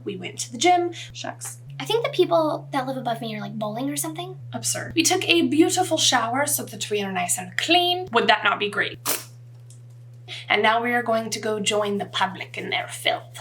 We went to the gym. Shucks. I think the people that live above me are like bowling or something. Absurd. We took a beautiful shower so that we are nice and clean. Would that not be great? And now we are going to go join the public in their filth.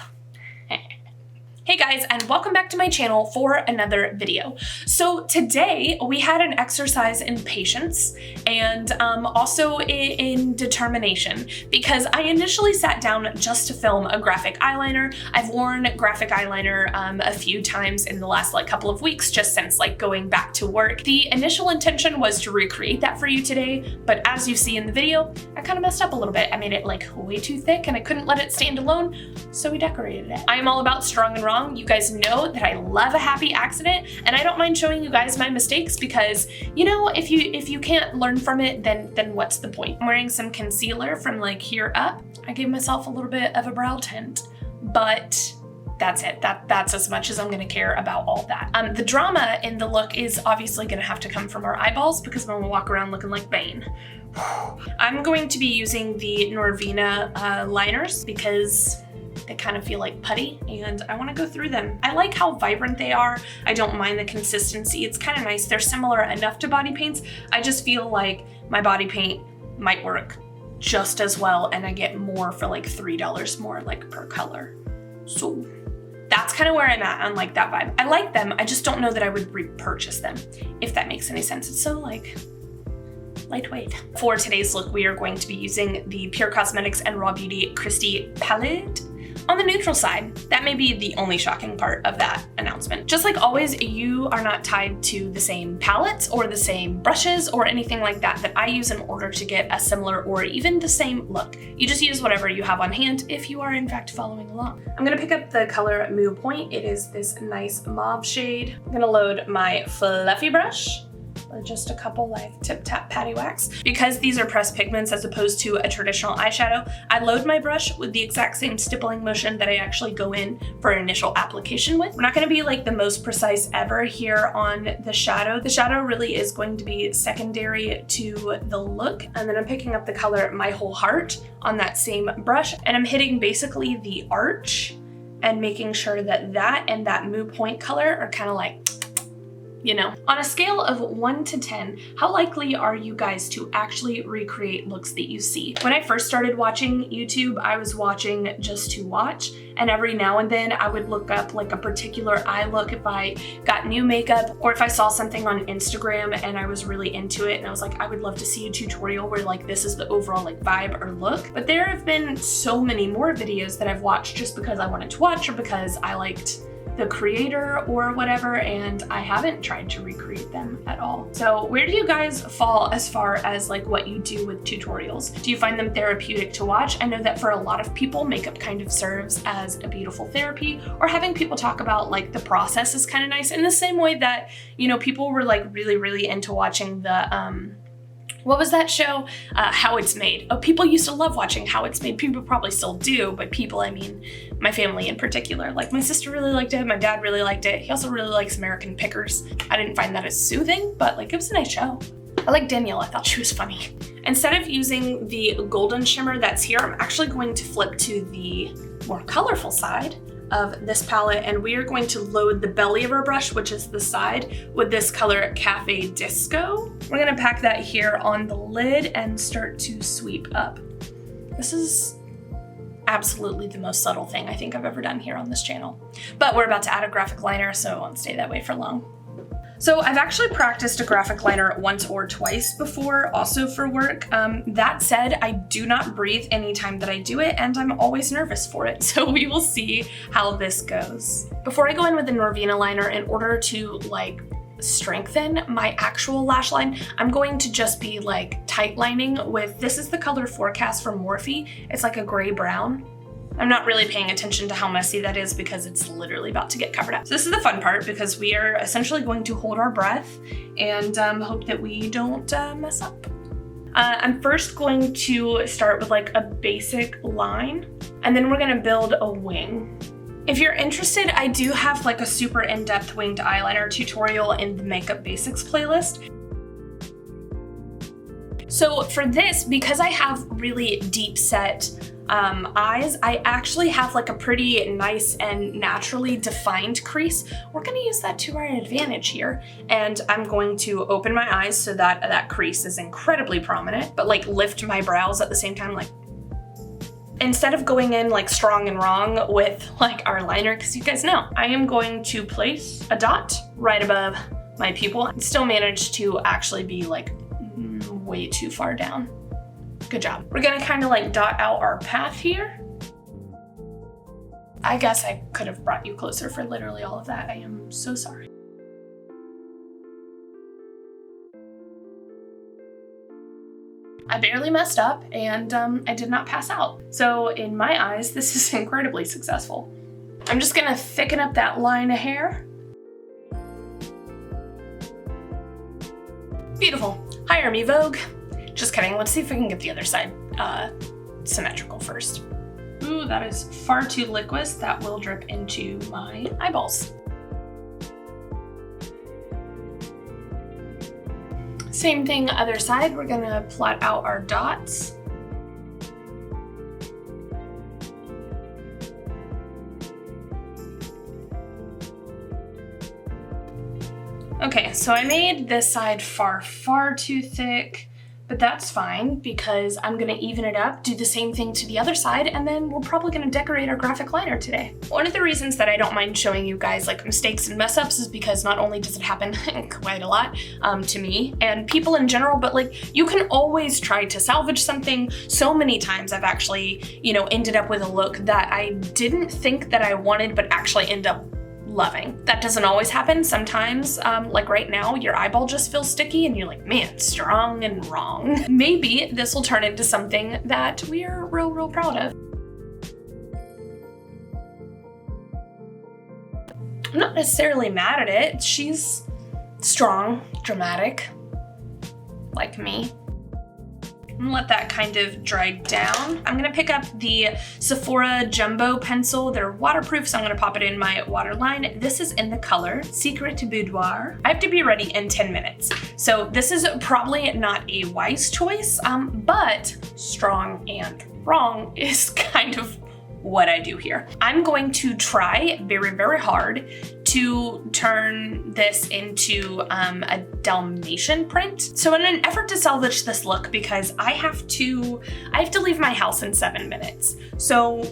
Hey guys, and welcome back to my channel for another video. So today we had an exercise in patience and also in determination, because I initially sat down just to film a graphic eyeliner. I've worn graphic eyeliner a few times in the last couple of weeks, just since going back to work. The initial intention was to recreate that for you today, but as you see in the video, I kind of messed up a little bit. I made it way too thick and I couldn't let it stand alone, so we decorated it. I am all about strong and wrong. You guys know that I love a happy accident, and I don't mind showing you guys my mistakes because, you know, if you can't learn from it, then what's the point? I'm wearing some concealer from here up. I gave myself a little bit of a brow tint, but that's it. That's as much as I'm gonna care about all that. The drama in the look is obviously gonna have to come from our eyeballs because I'm gonna walk around looking like Bane. I'm going to be using the Norvina liners because they kind of feel like putty and I want to go through them. I like how vibrant they are. I don't mind the consistency. It's kind of nice. They're similar enough to body paints. I just feel like my body paint might work just as well and I get more for $3 more per color. So that's kind of where I'm at on that vibe. I like them. I just don't know that I would repurchase them, if that makes any sense. It's so lightweight. For today's look, we are going to be using the Pure Cosmetics and Raw Beauty Christy palette on the neutral side. That may be the only shocking part of that announcement. Just like always, you are not tied to the same palettes or the same brushes or anything like that I use in order to get a similar or even the same look. You just use whatever you have on hand if you are in fact following along. I'm gonna pick up the color Moo Point. It is this nice mauve shade. I'm gonna load my fluffy brush with just a couple tip tap patty wax. Because these are pressed pigments as opposed to a traditional eyeshadow, I load my brush with the exact same stippling motion that I actually go in for initial application with. We're not gonna be the most precise ever here on the shadow. The shadow really is going to be secondary to the look. And then I'm picking up the color My Whole Heart on that same brush, and I'm hitting basically the arch and making sure that that and that Moo Point color are kind of you know. On a scale of 1 to 10, how likely are you guys to actually recreate looks that you see? When I first started watching YouTube, I was watching just to watch, and every now and then I would look up a particular eye look if I got new makeup or if I saw something on Instagram and I was really into it and I was I would love to see a tutorial where this is the overall vibe or look. But there have been so many more videos that I've watched just because I wanted to watch or because I liked the creator or whatever, and I haven't tried to recreate them at all. So where do you guys fall as far as what you do with tutorials? Do you find them therapeutic to watch? I know that for a lot of people, makeup kind of serves as a beautiful therapy, or having people talk about the process is kind of nice in the same way that, you know, people were really into watching the what was that show? How It's Made. Oh, people used to love watching How It's Made. People probably still do, but people, I mean, my family in particular. My sister really liked it, my dad really liked it. He also really likes American Pickers. I didn't find that as soothing, but it was a nice show. I like Danielle, I thought she was funny. Instead of using the golden shimmer that's here, I'm actually going to flip to the more colorful side of this palette, and we are going to load the belly of our brush, which is the side, with this color Cafe Disco. We're gonna pack that here on the lid and start to sweep up. This is absolutely the most subtle thing I think I've ever done here on this channel. But we're about to add a graphic liner, so it won't stay that way for long. So I've actually practiced a graphic liner once or twice before, also for work. That said, I do not breathe anytime that I do it, and I'm always nervous for it. So we will see how this goes. Before I go in with the Norvina liner, in order to strengthen my actual lash line, I'm going to just be tight lining with, this is the color Forecast from Morphe. It's a gray brown. I'm not really paying attention to how messy that is because it's literally about to get covered up. So this is the fun part because we are essentially going to hold our breath and hope that we don't mess up. I'm first going to start with a basic line, and then we're gonna build a wing. If you're interested, I do have a super in-depth winged eyeliner tutorial in the Makeup Basics playlist. So for this, because I have really deep set eyes, I actually have like a pretty nice and naturally defined crease. We're gonna use that to our advantage here. And I'm going to open my eyes so that that crease is incredibly prominent, but like lift my brows at the same time, like instead of going in like strong and wrong with like our liner, because you guys know, I am going to place a dot right above my pupil and still manage to actually be like way too far down. Good job. We're gonna kind of like dot out our path here. I guess I could have brought you closer for literally all of that. I am so sorry. I barely messed up and I did not pass out. So in my eyes, this is incredibly successful. I'm just gonna thicken up that line of hair. Beautiful. Hire me, Vogue. Just kidding. Let's see if we can get the other side symmetrical first. Ooh, that is far too liquid. That will drip into my eyeballs. Same thing, other side. We're gonna plot out our dots. Okay, so I made this side far too thick, but that's fine because I'm gonna even it up, do the same thing to the other side, and then we're probably gonna decorate our graphic liner today. One of the reasons that I don't mind showing you guys like mistakes and mess ups is because not only does it happen quite a lot to me and people in general, but like you can always try to salvage something. So many times I've actually, you know, ended up with a look that I didn't think that I wanted, but actually end up loving. That doesn't always happen. Sometimes, like right now, your eyeball just feels sticky and you're like, man, strong and wrong. Maybe this will turn into something that we are real proud of. I'm not necessarily mad at it. She's strong, dramatic, like me. I'm gonna let that kind of dry down. I'm gonna pick up the Sephora Jumbo pencil. They're waterproof, so I'm gonna pop it in my waterline. This is in the color Secret Boudoir. I have to be ready in 10 minutes. So this is probably not a wise choice, but strong and wrong is kind of what I do here. I'm going to try very hard to turn this into a Dalmation print. So in an effort to salvage this look, because I have to leave my house in 7 minutes. So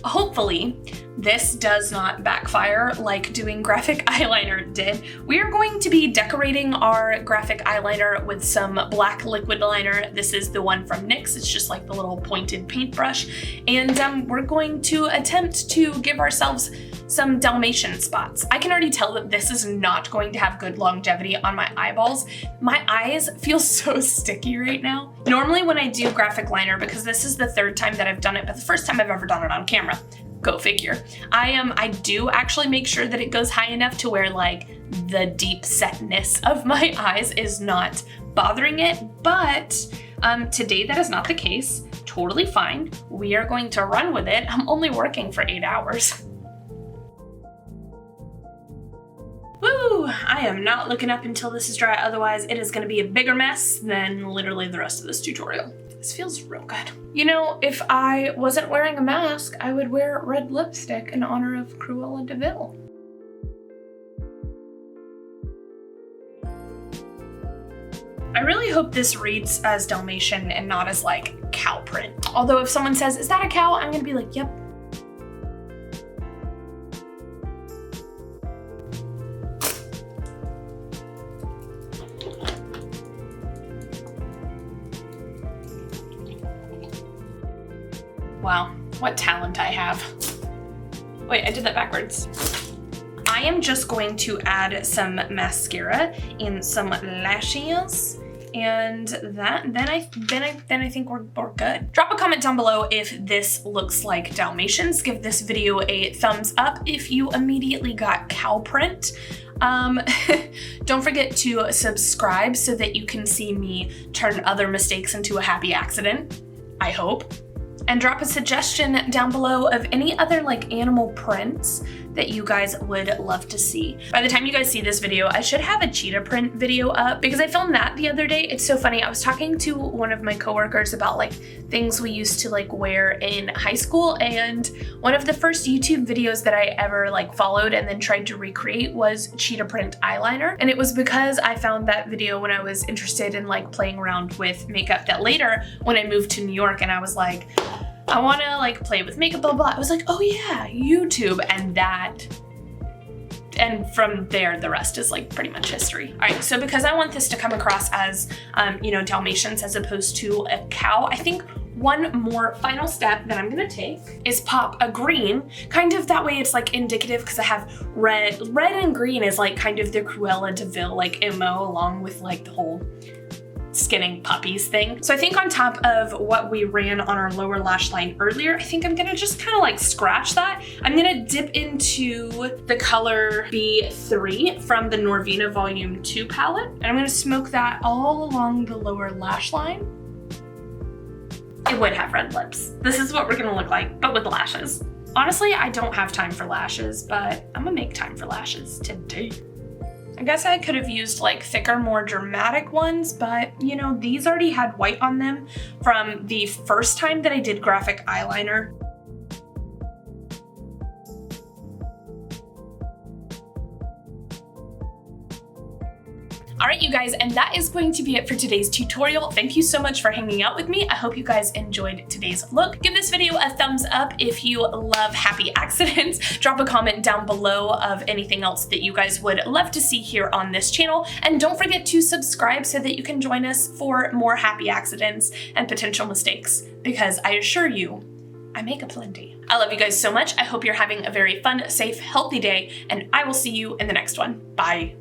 hopefully this does not backfire like doing graphic eyeliner did. We are going to be decorating our graphic eyeliner with some black liquid liner. This is the one from NYX. It's just like the little pointed paintbrush. And we're going to attempt to give ourselves some Dalmation spots. I can already tell that this is not going to have good longevity on my eyeballs. My eyes feel so sticky right now. Normally when I do graphic liner, because this is the 3rd time that I've done it, but the 1st time I've ever done it on camera, go figure. I do actually make sure that it goes high enough to where like the deep setness of my eyes is not bothering it, but today that is not the case. Totally fine. We are going to run with it. I'm only working for 8 hours. Woo! I am not looking up until this is dry, otherwise it is gonna be a bigger mess than literally the rest of this tutorial. This feels real good. You know, if I wasn't wearing a mask, I would wear red lipstick in honor of Cruella de Vil. I really hope this reads as Dalmatian and not as like cow print. Although if someone says, is that a cow? I'm gonna be like, yep. Wow, what talent I have. Wait, I did that backwards. I am just going to add some mascara and some lashes, and then I think we're good. Drop a comment down below if this looks like Dalmatians. Give this video a thumbs up if you immediately got cow print. Don't forget to subscribe so that you can see me turn other mistakes into a happy accident, I hope. And drop a suggestion down below of any other like animal prints that you guys would love to see. By the time you guys see this video, I should have a cheetah print video up because I filmed that the other day. It's so funny. I was talking to one of my coworkers about like things we used to like wear in high school, and one of the first YouTube videos that I ever like followed and then tried to recreate was cheetah print eyeliner. And it was because I found that video when I was interested in like playing around with makeup, that later when I moved to New York and I was like, I want to like play with makeup, blah, blah. I was like, oh yeah, YouTube, and from there, the rest is like pretty much history. All right, so because I want this to come across as, you know, Dalmatians as opposed to a cow, I think one more final step that I'm gonna take is pop a green, kind of that way it's like indicative because I have red. Red and green is like kind of the Cruella de Vil like MO along with like the whole skinning puppies thing. So I think on top of what we ran on our lower lash line earlier, I think I'm gonna just kind of like scratch that. I'm gonna dip into the color B3 from the Norvina Volume 2 palette, and I'm gonna smoke that all along the lower lash line. It would have red lips. This is what we're gonna look like, but with lashes. Honestly, I don't have time for lashes, but I'm gonna make time for lashes today. I guess I could have used like thicker, more dramatic ones, but you know, these already had white on them from the first time that I did graphic eyeliner. All right, you guys, and that is going to be it for today's tutorial. Thank you so much for hanging out with me. I hope you guys enjoyed today's look. Give this video a thumbs up if you love happy accidents. Drop a comment down below of anything else that you guys would love to see here on this channel. And don't forget to subscribe so that you can join us for more happy accidents and potential mistakes, because I assure you, I make aplenty. I love you guys so much. I hope you're having a very fun, safe, healthy day, and I will see you in the next one. Bye.